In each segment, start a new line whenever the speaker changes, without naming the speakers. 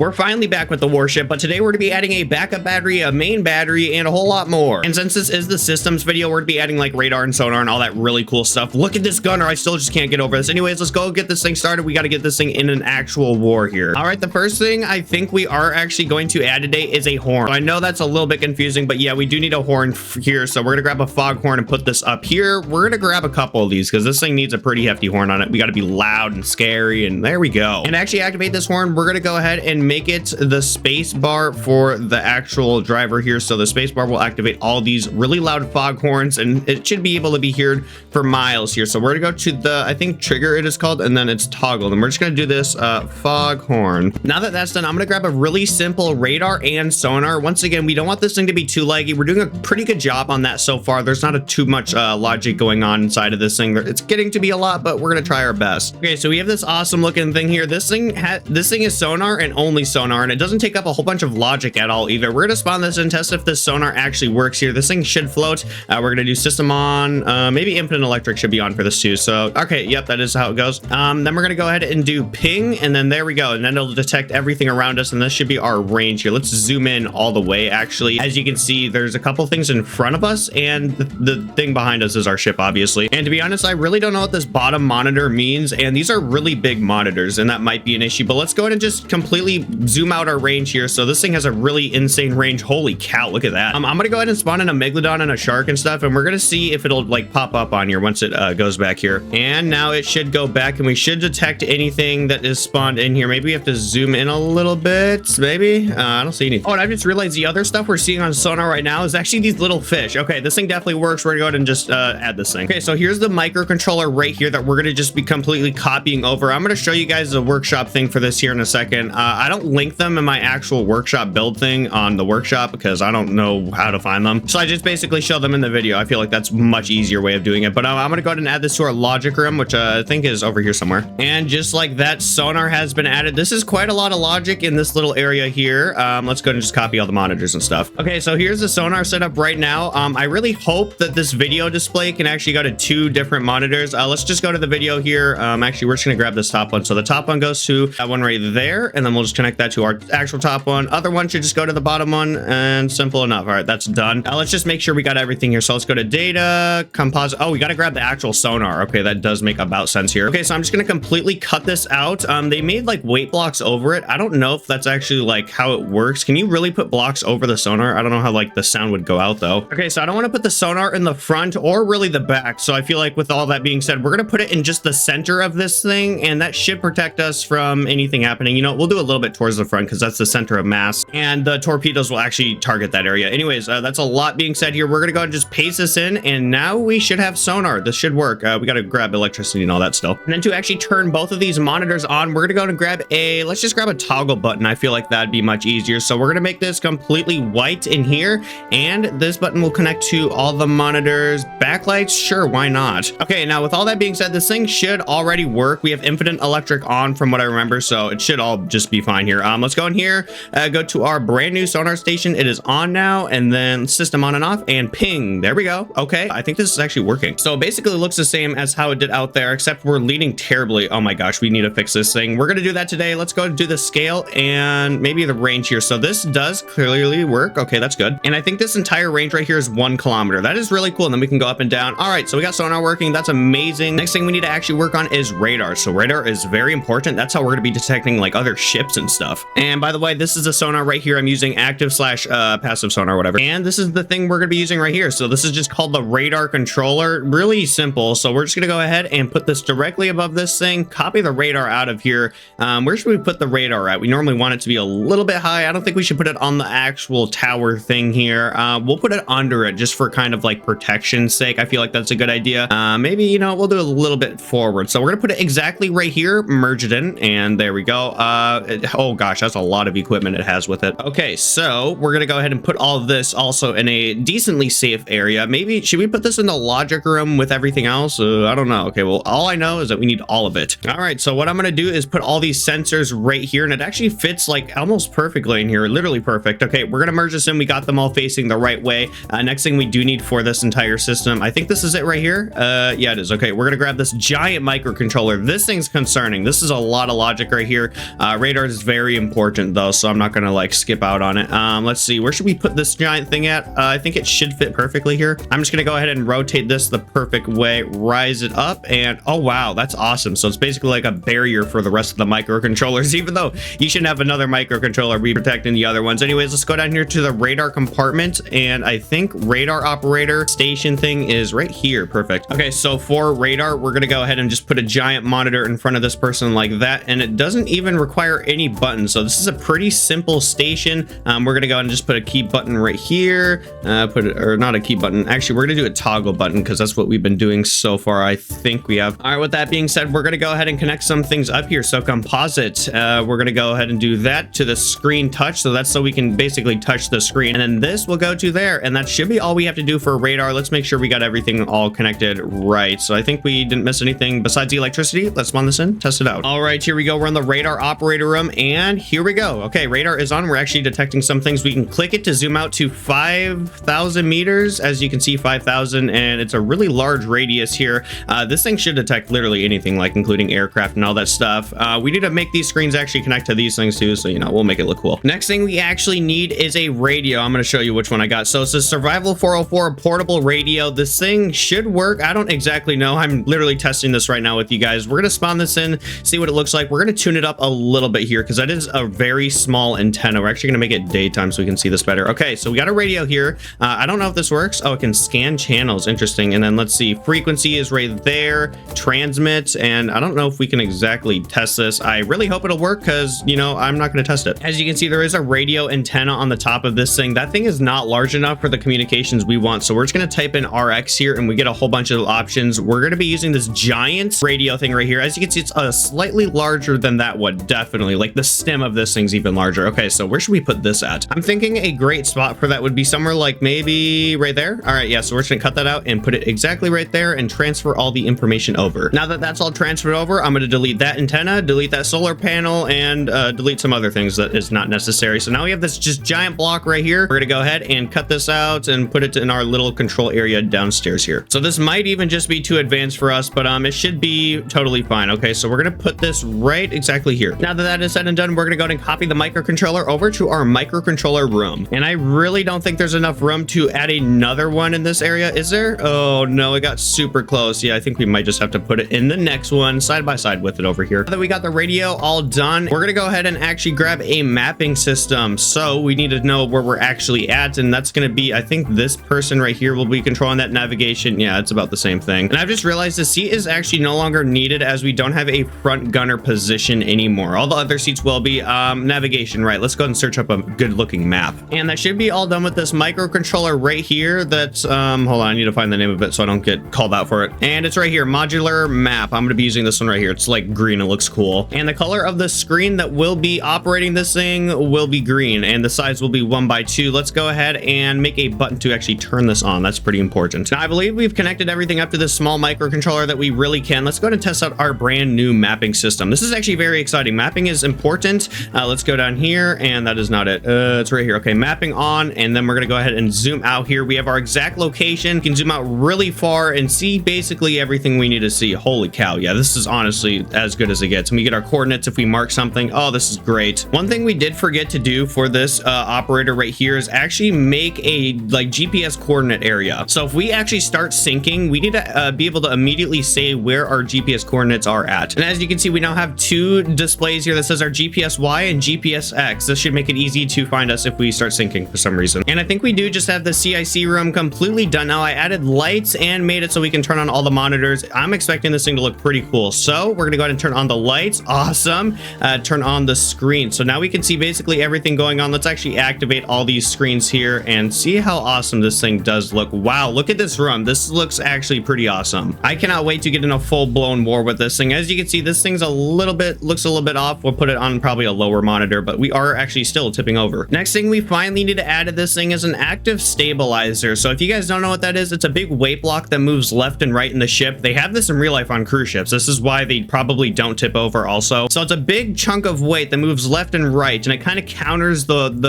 We're finally back with the Warship, but today we're going to be adding a backup battery, a main battery, and a whole lot more. And since this is the systems video, we're going to be adding like radar and sonar and all that really cool stuff. Look at this gunner. I still just can't get over this. Anyways, let's go get this thing started. We got to get this thing in an actual war here. All right, the first thing I think we are actually going to add today is a horn. So I know that's a little bit confusing, but yeah, we do need a horn here. So we're going to grab a foghorn and put this up here. We're going to grab a couple of these because this thing needs a pretty hefty horn on it. We got to be loud and scary, and there we go. And to actually activate this horn, we're going to go ahead and make it the space bar for the actual driver here. So the space bar will activate all these really loud foghorns, and it should be able to be heard for miles here. So we're gonna go to the, I think, trigger it is called, and then it's toggled, and we're just gonna do this foghorn. Now that that's done, I'm gonna grab a really simple radar and sonar. Once again, we don't want this thing to be too laggy. We're doing a pretty good job on that so far. There's not too much logic going on inside of this thing. It's getting to be a lot, but we're gonna try our best. Okay, so we have this awesome looking thing here. This thing is sonar and only sonar, and it doesn't take up a whole bunch of logic at all either. We're gonna spawn this and test if this sonar actually works here. This thing should float. We're gonna do system on, maybe infinite electric should be on for this too. So okay, yep, that is how it goes. Then we're gonna go ahead and do ping, and then there we go, and then it'll detect everything around us, and this should be our range here. Let's zoom in all the way. Actually, as you can see, there's a couple things in front of us, and the thing behind us is our ship, obviously. And to be honest, I really don't know what this bottom monitor means, and these are really big monitors, and that might be an issue, but let's go ahead and just completely zoom out our range here. So this thing has a really insane range. Holy cow, look at that. I'm gonna go ahead and spawn in a megalodon and a shark and stuff, and we're gonna see if it'll like pop up on here once it goes back here. And now it should go back, and we should detect anything that is spawned in here. Maybe we have to zoom in a little bit, maybe. I don't see anything. Oh, and I just realized the other stuff we're seeing on sonar right now is actually these little fish. Okay, this thing definitely works. We're gonna go ahead and just add this thing. Okay, so here's the microcontroller right here that we're gonna just be completely copying over. I'm gonna show you guys the workshop thing for this here in a second. I don't link them in my actual workshop build thing on the workshop because I don't know how to find them. So I just basically show them in the video. I feel like that's a much easier way of doing it. But I'm gonna go ahead and add this to our logic room, which I think is over here somewhere. And just like that, sonar has been added. This is quite a lot of logic in this little area here. Let's go ahead and just copy all the monitors and stuff. Okay, so here's the sonar setup right now. I really hope that this video display can actually go to 2 different monitors. Let's just go to the video here. Actually, we're just gonna grab this top one. So the top one goes to that one right there, and then we'll just connect that to our actual top one. Other one should just go to the bottom one, and simple enough. All right, that's done. Let's just make sure we got everything here. So let's go to data, composite. Oh, we got to grab the actual sonar. Okay, that does make about sense here. Okay, so I'm just going to completely cut this out. They made like weight blocks over it. I don't know if that's actually like how it works. Can you really put blocks over the sonar? I don't know how like the sound would go out though. Okay, so I don't want to put the sonar in the front or really the back. So I feel like with all that being said, we're going to put it in just the center of this thing, and that should protect us from anything happening. You know, we'll do a little bit towards the front because that's the center of mass, and the torpedoes will actually target that area. Anyways, that's a lot being said here. We're gonna go and just paste this in, and now we should have sonar. This should work. We gotta grab electricity and all that still. And then to actually turn both of these monitors on, we're gonna go and grab let's just grab a toggle button. I feel like that'd be much easier. So we're gonna make this completely white in here, and this button will connect to all the monitors. Backlights, sure, why not? Okay, now with all that being said, this thing should already work. We have infinite electric on from what I remember, so it should all just be fine here. Let's go in here, go to our brand new sonar station. It is on now, and then system on and off, and ping. There we go. Okay, I think this is actually working. So basically it looks the same as how it did out there, except we're leading terribly. Oh my gosh, we need to fix this thing. We're gonna do that today. Let's go and do the scale and maybe the range here. So this does clearly work. Okay, that's good. And I think this entire range right here is 1 kilometer. That is really cool. And then we can go up and down. All right, so we got sonar working. That's amazing. Next thing we need to actually work on is radar. So radar is very important. That's how we're gonna be detecting like other ships and stuff. And by the way, this is the sonar right here. I'm using active / passive sonar, whatever. And this is the thing we're gonna be using right here. So this is just called the radar controller. Really simple. So we're just gonna go ahead and put this directly above this thing, copy the radar out of here. Where should we put the radar at? We normally want it to be a little bit high. I don't think we should put it on the actual tower thing here. We'll put it under it just for kind of like protection's sake. I feel like that's a good idea. Maybe, you know, we'll do a little bit forward. So we're gonna put it exactly right here, merge it in, and there we go. Oh gosh, that's a lot of equipment it has with it. Okay, so we're gonna go ahead and put all of this also in a decently safe area. Maybe should we put this in the logic room with everything else? I don't know. Okay, well, all I know is that we need all of it. All right, so what I'm gonna do is put all these sensors right here, and it actually fits like almost perfectly in here, literally perfect. Okay, we're gonna merge this in. We got them all facing the right way. Next thing we do need for this entire system, I think this is it right here. Yeah, it is. Okay, we're gonna grab this giant microcontroller. This thing's concerning. This is a lot of logic right here. Radar is very important though, so I'm not gonna like skip out on it. Let's see, where should we put this giant thing at? I think it should fit perfectly here. I'm just gonna go ahead and rotate this the perfect way, rise it up, and oh wow, that's awesome. So it's basically like a barrier for the rest of the microcontrollers, even though you shouldn't have another microcontroller be protecting the other ones. Anyways, let's go down here to the radar compartment, and I think radar operator station thing is right here. Perfect. Okay, so for radar, we're gonna go ahead and just put a giant monitor in front of this person like that, and it doesn't even require any buttons. So this is a pretty simple station. We're gonna go ahead and just put a key button right here. Or not a key button. Actually, we're gonna do a toggle button because that's what we've been doing so far. I think we have. All right, with that being said, we're gonna go ahead and connect some things up here. So composite, we're gonna go ahead and do that to the screen touch. So that's so we can basically touch the screen, and then this will go to there, and that should be all we have to do for radar. Let's make sure we got everything all connected right. So I think we didn't miss anything besides the electricity. Let's spawn this in, test it out. All right, here we go. We're in the radar operator room, and here we go. Okay, radar is on. We're actually detecting some things. We can click it to zoom out to 5,000 meters. As you can see, 5,000, and it's a really large radius here. This thing should detect literally anything, like including aircraft and all that stuff. We need to make these screens actually connect to these things too, so you know, we'll make it look cool. Next thing we actually need is a radio. I'm going to show you which one I got. So it's a Survival 404 portable radio. This thing should work. I don't exactly know. I'm literally testing this right now with you guys. We're going to spawn this in, see what it looks like. We're going to tune it up a little bit here because that is a very small antenna. We're actually going to make it daytime so we can see this better. Okay, so we got a radio here. I don't know if this works. Oh, it can scan channels. Interesting. And then let's see. Frequency is right there. Transmit. And I don't know if we can exactly test this. I really hope it'll work because, you know, I'm not going to test it. As you can see, there is a radio antenna on the top of this thing. That thing is not large enough for the communications we want. So we're just going to type in RX here and we get a whole bunch of options. We're going to be using this giant radio thing right here. As you can see, it's slightly larger than that one. Definitely. Like the stem of this thing's even larger. Okay, so where should we put this at? I'm thinking a great spot for that would be somewhere like maybe right there. All right, yeah, so we're just gonna cut that out and put it exactly right there and transfer all the information over. Now that that's all transferred over, I'm gonna delete that antenna, delete that solar panel, and delete some other things that is not necessary. So now we have this just giant block right here. We're gonna go ahead and cut this out and put it in our little control area downstairs here. So this might even just be too advanced for us, but it should be totally fine. Okay, so we're gonna put this right exactly here. Now that that is said and done, we're gonna go ahead and copy the microcontroller over to our microcontroller room. And I really don't think there's enough room to add another one in this area, is there? Oh no, it got super close. Yeah, I think we might just have to put it in the next one side by side with it over here. Now that we got the radio all done, we're gonna go ahead and actually grab a mapping system. So we need to know where we're actually at, and that's gonna be, I think this person right here will be controlling that navigation. Yeah, it's about the same thing. And I've just realized the seat is actually no longer needed as we don't have a front gunner position anymore. All the other seats will be. Navigation, right? Let's go ahead and search up a good looking map. And that should be all done with this microcontroller right here. That's hold on, I need to find the name of it so I don't get called out for it. And it's right here, modular map. I'm gonna be using this one right here. It's like green, it looks cool. And the color of the screen that will be operating this thing will be green, and the size will be 1x2. Let's go ahead and make a button to actually turn this on. That's pretty important. Now I believe we've connected everything up to this small microcontroller that we really can. Let's go ahead and test out our brand new mapping system. This is actually very exciting. Mapping is important. Let's go down here, and that is not it. It's right here. Okay, mapping on, and then we're gonna go ahead and zoom out here. We have our exact location. You can zoom out really far and see basically everything we need to see. Holy cow, yeah, this is honestly as good as it gets. And we get our coordinates if we mark something. Oh, this is great. One thing we did forget to do for this operator right here is actually make a like GPS coordinate area. So if we actually start syncing, we need to be able to immediately say where our GPS coordinates are at. And as you can see, we now have two displays here that says our GPS Y and GPS X. This should make it easy to find us if we start syncing for some reason. And I think we do just have the CIC room completely done now. I added lights and made it so we can turn on all the monitors. I'm expecting this thing to look pretty cool. So we're gonna go ahead and turn on the lights. Awesome. Turn on the screen. So now we can see basically everything going on. Let's actually activate all these screens here and see how awesome this thing does look. Wow, look at this room. This looks actually pretty awesome. I cannot wait to get in a full-blown war with this thing. As you can see, this thing's looks a little bit off. We'll put it on probably a lower monitor, but we are actually still tipping over. Next thing we finally need to add to this thing is an active stabilizer. So if you guys don't know what that is, it's a big weight block that moves left and right in the ship. They have this in real life on cruise ships. This is why they probably don't tip over also. So it's a big chunk of weight that moves left and right, and it kind of counters what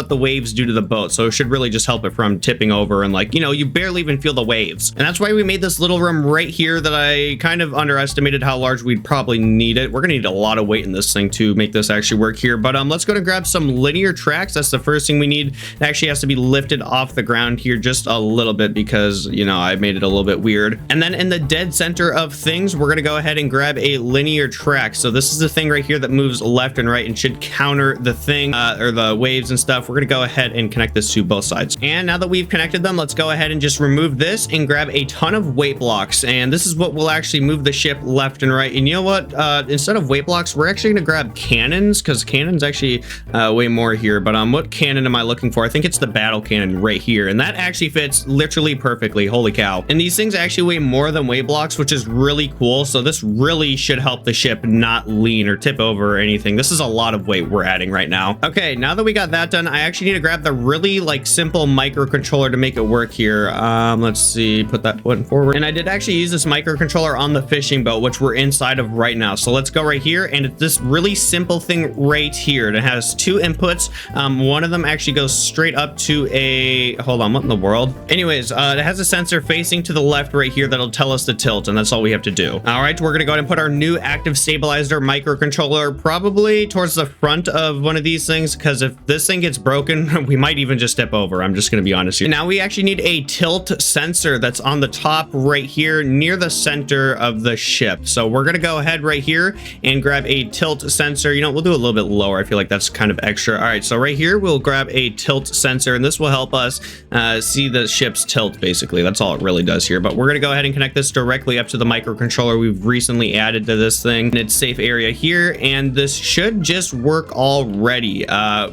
the waves do to the boat. So it should really just help it from tipping over, and like, you know, you barely even feel the waves. And that's why we made this little room right here that I kind of underestimated how large we'd probably need it. We're gonna need a lot of weight in this thing to make this actually work here. But let's go and grab some linear tracks. That's the first thing we need. It actually has to be lifted off the ground here just a little bit because, you know, I made it a little bit weird. And then in the dead center of things, we're going to go ahead and grab a linear track. So this is the thing right here that moves left and right and should counter the thing or the waves and stuff. We're going to go ahead and connect this to both sides. And now that we've connected them, let's go ahead and just remove this and grab a ton of weight blocks. And this is what will actually move the ship left and right. And you know what? Instead of weight blocks, we're actually going to grab cannons because cannons actually way more here. But what cannon am I looking for? I think it's the battle cannon right here. And that actually fits literally perfectly. Holy cow. And these things actually weigh more than weight blocks, which is really cool. So this really should help the ship not lean or tip over or anything. This is a lot of weight we're adding right now. Okay, now that we got that done, I actually need to grab the really like simple microcontroller to make it work here. Let's see, put that button forward. And I did actually use this microcontroller on the fishing boat, which we're inside of right now. So let's go right here. And it's this really simple thing right here. And it has two inputs. One of them actually goes straight up to a, hold on, what in the world? Anyways, it has a sensor facing to the left right here that'll tell us the tilt, and that's all we have to do. All right, we're gonna go ahead and put our new active stabilizer microcontroller probably towards the front of one of these things, because if this thing gets broken, we might even just step over. I'm just gonna be honest here. Now we actually need a tilt sensor that's on the top right here near the center of the ship. So we're gonna go ahead right here and grab a tilt sensor. You know, we'll do a little bit lower. I feel like that's kind of extra. All right, so right here, we'll grab a tilt sensor, and this will help us see the ship's tilt, basically. That's all it really does here. But we're gonna go ahead and connect this directly up to the microcontroller we've recently added to this thing in its safe area here, and this should just work already.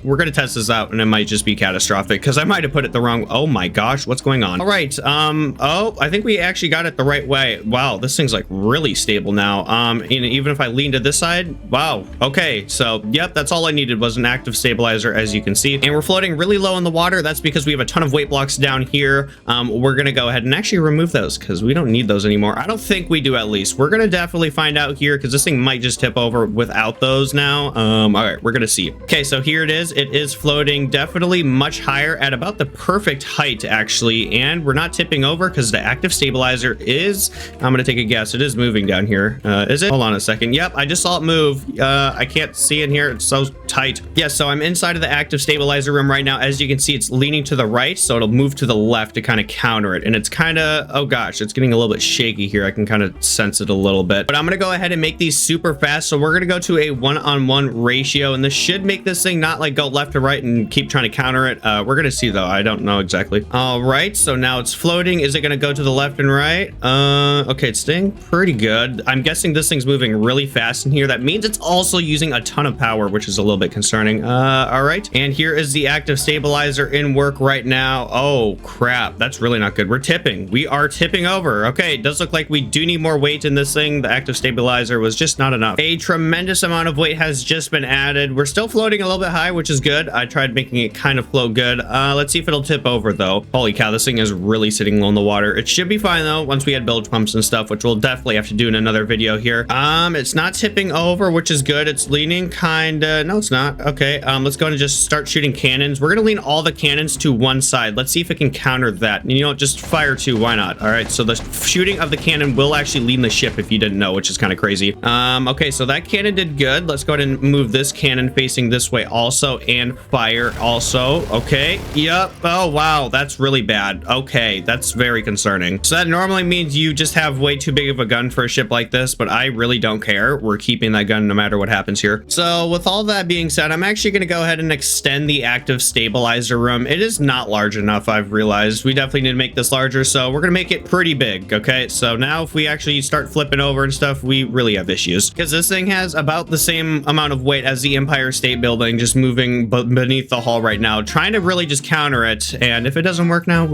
We're gonna test this out, and it might just be catastrophic because I might have put it the wrong. Oh my gosh, what's going on? All right, oh, I think we actually got it the right way. Wow, this thing's like really stable now. And even if I lean to this side, wow. Okay, so yep, that's all I needed was an active stabilizer, as you can see, and we're floating really low in the water. That's because we have a ton of weight blocks down here. We're gonna go ahead and actually remove those because we don't need those anymore. I don't think we do, at least. We're gonna definitely find out here because this thing might just tip over without those now. All right, we're gonna see. Okay, so here it is. It is floating definitely much higher at about the perfect height, actually, and we're not tipping over because the active stabilizer is, I'm gonna take a guess, it is moving down here. Is it? Hold on a second. Yep, I just saw it move. I can't see in here. It's so tight. Yeah, so I'm inside of the active stabilizer room right now. As you can see, it's leaning to the right, so it'll move to the left to kind of counter it. And it's kind of, oh gosh, it's getting a little bit shaky here. I can kind of sense it a little bit. But I'm gonna go ahead and make these super fast. So we're gonna go to a 1-on-1 ratio, and this should make this thing not like go left to right and keep trying to counter it. We're gonna see though. I don't know exactly. All right, so now it's floating. Is it gonna go to the left and right? Okay, it's staying pretty good. I'm guessing this thing's moving really fast in here. That means it's also using a ton of power, which is a little bit concerning. All right, and here is the active stabilizer in work right now. Oh crap, that's really not good. We're tipping. We are tipping over. Okay, it does look like we do need more weight in this thing. The active stabilizer was just not enough. A tremendous amount of weight has just been added. We're still floating a little bit high, which is good. I tried making it kind of float good. Let's see if it'll tip over though. Holy cow, this thing is really sitting low in the water. It should be fine though once we add bilge pumps and stuff, which we'll definitely have to do in another video here. It's not tipping over, which is good. It's leaning kinda, no it's not. Okay, let's go and just start shooting cannons. We're gonna lean all the cannons to one side. Let's see if it can counter that. And you know, just fire two, why not? All right, so the shooting of the cannon will actually lean the ship if you didn't know, which is kind of crazy. Okay, so that cannon did good. Let's go ahead and move this cannon facing this way also, and fire also. Okay, yep. Oh wow, that's really bad. Okay, that's very concerning. So that normally means you just have way too big of a gun for a ship like this, but I really don't care. We're keeping that gun no matter what happens here. So with all that being said, I'm actually going to go ahead and extend the active stabilizer room. It is not large enough, I've realized. We definitely need to make this larger, so we're going to make it pretty big. Okay, so now if we actually start flipping over and stuff, we really have issues because this thing has about the same amount of weight as the Empire State Building, just moving beneath the hull right now, trying to really just counter it. And if it doesn't work now,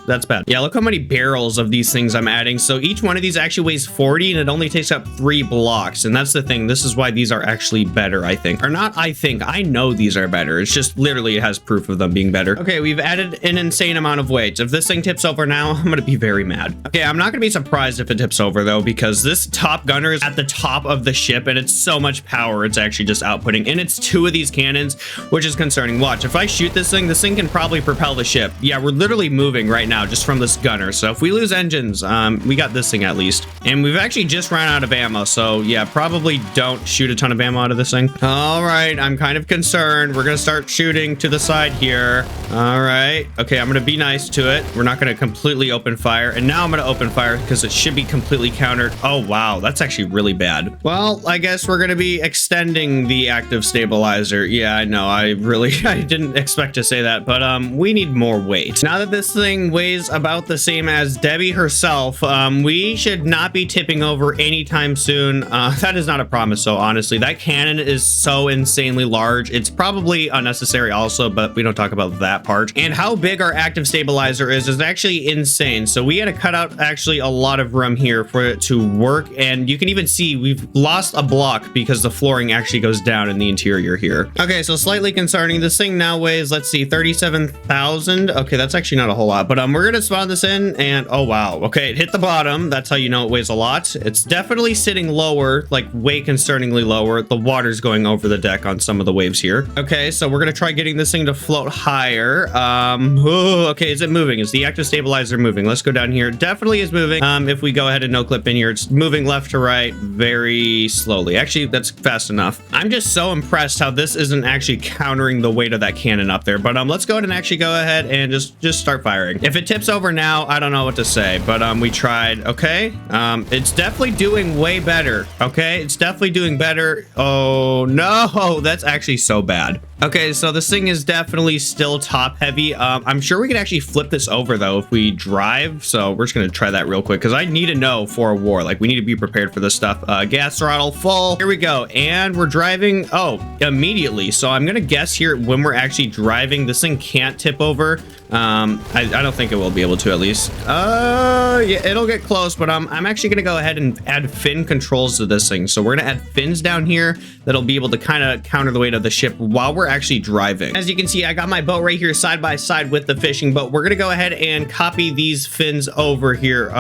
that's bad. Yeah, look how many barrels of these things I'm adding. So each one of these actually weighs 40, and it only takes up 3 blocks. And that's the thing. This is why these are actually better, I think. Or not I think. I know these are better. It's just literally it has proof of them being better. Okay, we've added an insane amount of weight. If this thing tips over now, I'm going to be very mad. Okay, I'm not going to be surprised if it tips over, though, because this top gunner is at the top of the ship, and it's so much power it's actually just outputting. And it's 2 of these cannons, which is concerning. Watch, if I shoot this thing can probably propel the ship. Yeah, we're literally moving right now just from this gunner. So if we lose engines, we got this thing at least. And we've actually just run out of ammo. So yeah, probably don't shoot a ton of ammo. out of this thing. All right, I'm kind of concerned. We're gonna start shooting to the side here. All right, okay, I'm gonna be nice to it. We're not gonna completely open fire, and now I'm gonna open fire because it should be completely countered. Oh wow, that's actually really bad. Well, I guess we're gonna be extending the active stabilizer. Yeah, I know, I didn't expect to say that, but we need more weight. Now that this thing weighs about the same as Debbie herself, we should not be tipping over anytime soon. That is not a promise, so honestly, that cannon is so insanely large. It's probably unnecessary also, but we don't talk about that part. And how big our active stabilizer is actually insane. So we had to cut out actually a lot of room here for it to work, and you can even see we've lost a block because the flooring actually goes down in the interior here. Okay, so slightly concerning. This thing now weighs, let's see, 37,000. Okay, that's actually not a whole lot, but we're gonna spawn this in, and oh wow, okay, it hit the bottom. That's how you know it weighs a lot. It's definitely sitting lower, like way concerningly lower. The water's going over the deck on some of the waves here. Okay, so we're gonna try getting this thing to float higher. Okay, is it moving? Is the active stabilizer moving? Let's go down here. Definitely is moving. If we go ahead and no clip in here, it's moving left to right very slowly. Actually, that's fast enough. I'm just so impressed how this isn't actually countering the weight of that cannon up there. But let's go ahead and actually go ahead and just start firing. If it tips over now, I don't know what to say, but we tried. Okay, it's definitely doing way better. Okay, it's definitely doing better. Oh no, that's actually so bad. Okay, so this thing is definitely still top heavy. I'm sure we can actually flip this over though if we drive. So we're just gonna try that real quick because I need to know for a war. Like we need to be prepared for this stuff. Gas throttle full. Here we go, and we're driving. Oh, immediately. So I'm gonna guess here when we're actually driving, this thing can't tip over. I don't think it will be able to, at least. Yeah, it'll get close, but I'm actually gonna go ahead and add fin controls to this thing. So we're gonna add fins down here that'll be able to kind of counter the weight of the ship while we're actually driving. As you can see, I got my boat right here side by side with the fishing boat. We're gonna go ahead and copy these fins over here.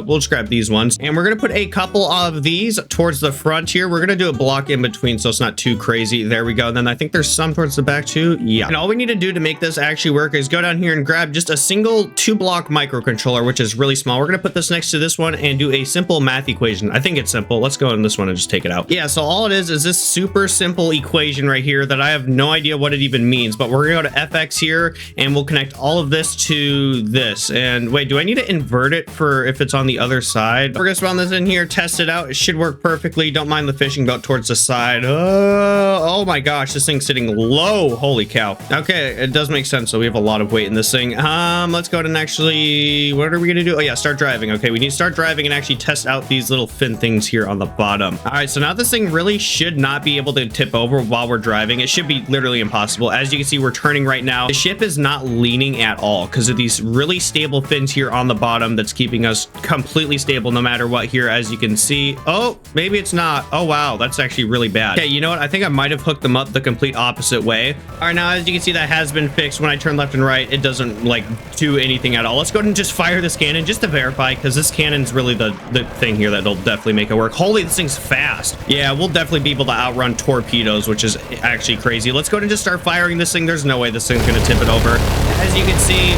We'll just grab these ones, and we're gonna put a couple of these towards the front here. We're gonna do a block in between so it's not too crazy. There we go. And then I think there's some towards the back too. Yeah. And all we need to do to make this actually work is go down here and grab just a single 2-block microcontroller, which is really small. We're gonna put this next to this one and do a simple math equation. I think it's simple. Let's go on this one and just take it out. Yeah, so all it is this super simple equation right here that I have no idea what it even means, but we're gonna go to FX here and we'll connect all of this to this. And wait, do I need to invert it for if it's on the other side? We're gonna spawn this in here, test it out. It should work perfectly. Don't mind the fishing boat towards the side. Oh my gosh, this thing's sitting low. Holy cow. Okay, it does make sense. So we have a lot of weight in this thing. Let's go ahead and actually, what are we gonna do? Oh yeah, start driving. Okay, we need to start driving and actually test out these little fin things here on the bottom. All right, so now this thing really should not be able to tip over while we're driving. It should be literally impossible. As you can see, we're turning right now. The ship is not leaning at all because of these really stable fins here on the bottom that's keeping us completely stable no matter what here, as you can see. Oh, maybe it's not. Oh wow, that's actually really bad. Okay, you know what? I think I might have hooked them up the complete opposite way. All right, now as you can see, that has been fixed. When I turn left and right, it doesn't like do anything at all. Let's go ahead and just fire this cannon just to verify, because this cannon's really the thing here that'll definitely make it work. Holy, this thing's fast. Yeah, we'll definitely be able to outrun torpedoes, which is actually crazy. Let's go ahead and just start firing this thing. There's no way this thing's gonna tip it over. As you can see,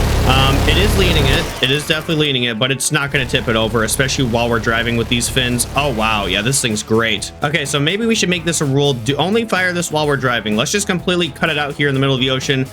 it is leaning it. It is definitely leaning it, but it's not gonna tip it over, especially while we're driving with these fins. Oh wow, yeah, this thing's great. Okay, so maybe we should make this a rule. Do only fire this while we're driving. Let's just completely cut it out here in the middle of the ocean.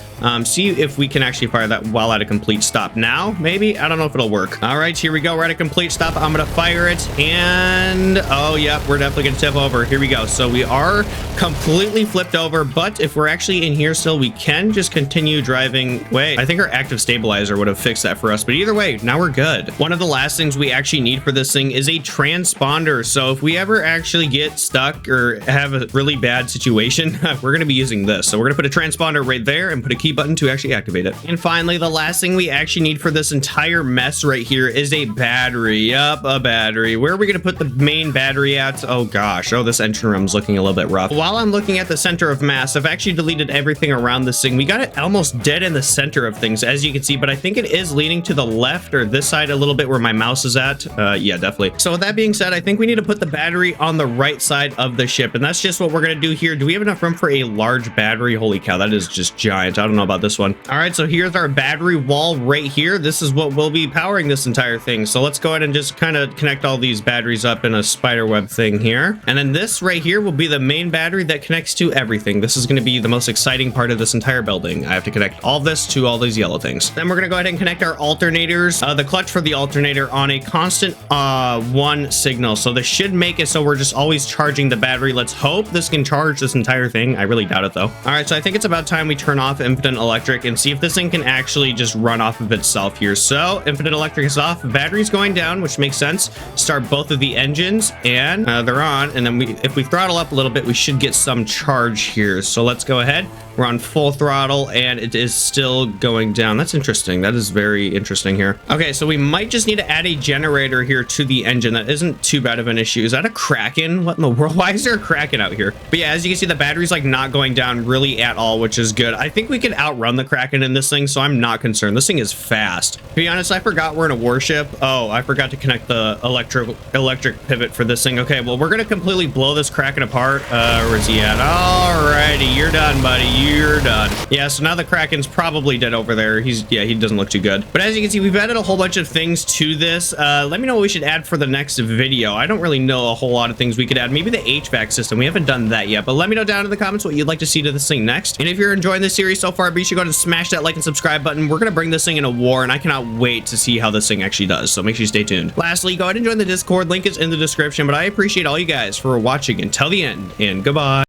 See if we can actually fire that while at a complete stop. Now, maybe? I don't know if it'll work. All right, here we go. We're at a complete stop. I'm gonna fire it, and oh yeah, we're definitely gonna tip over. Here we go. So we are completely flipped over, but if we're actually in here still, we can just continue driving. Wait, I think our active stabilizer would have fixed that for us, but either way, now we're good. One of the last things we actually need for this thing is a transponder. So if we ever actually get stuck or have a really bad situation, we're gonna be using this. So we're gonna put a transponder right there and put a key button to actually activate it. And finally, the last thing we actually need for this entire mess right here is a battery. Yup, a battery. Where are we gonna put the main battery at? Oh gosh, oh, this engine room's looking a little bit rough. While I'm looking at the center of mass, I've actually deleted everything around this thing. We got it almost dead in the center of things, as you can see, but I think it is leaning to the left or this side a little bit where my mouse is at. Yeah, definitely. So with that being said, I think we need to put the battery on the right side of the ship, and that's just what we're gonna do here. Do we have enough room for a large battery? Holy cow, that is just giant. I don't know about this one. All right, so here's our our battery wall right here. This is what will be powering this entire thing. So let's go ahead and just kind of connect all these batteries up in a spider web thing here. And then this right here will be the main battery that connects to everything. This is going to be the most exciting part of this entire building. I have to connect all this to all these yellow things. Then we're going to go ahead and connect our alternators, the clutch for the alternator on a constant 1 signal. So this should make it so we're just always charging the battery. Let's hope this can charge this entire thing. I really doubt it though. All right, so I think it's about time we turn off infinite electric and see if this thing can actually just run off of itself here. So infinite electric is off, battery's going down, which makes sense. Start both of the engines and they're on. And then if we throttle up a little bit, we should get some charge here. So let's go ahead. We're on full throttle and it is still going down. That's interesting. That is very interesting here. Okay, so we might just need to add a generator here to the engine. That isn't too bad of an issue. Is that a Kraken? What in the world? Why is there a Kraken out here? But yeah, as you can see, the battery's like not going down really at all, which is good. I think we can outrun the Kraken in this thing, so I'm not concerned. This thing is fast. To be honest, I forgot we're in a warship. Oh, I forgot to connect the electric pivot for this thing. Okay, well, we're gonna completely blow this Kraken apart. Where's he at? Alrighty, you're done, buddy. You're done. Yeah, so now the Kraken's probably dead over there. He doesn't look too good. But as you can see, we've added a whole bunch of things to this. Let me know what we should add for the next video. I don't really know a whole lot of things we could add. Maybe the HVAC system. We haven't done that yet, but let me know down in the comments what you'd like to see to this thing next. And if you're enjoying this series so far, be sure to go ahead and smash that like and subscribe button. We're going to bring this thing in a war, and I cannot wait to see how this thing actually does. So make sure you stay tuned. Lastly, go ahead and join the Discord. Link is in the description, but I appreciate all you guys for watching until the end, and goodbye.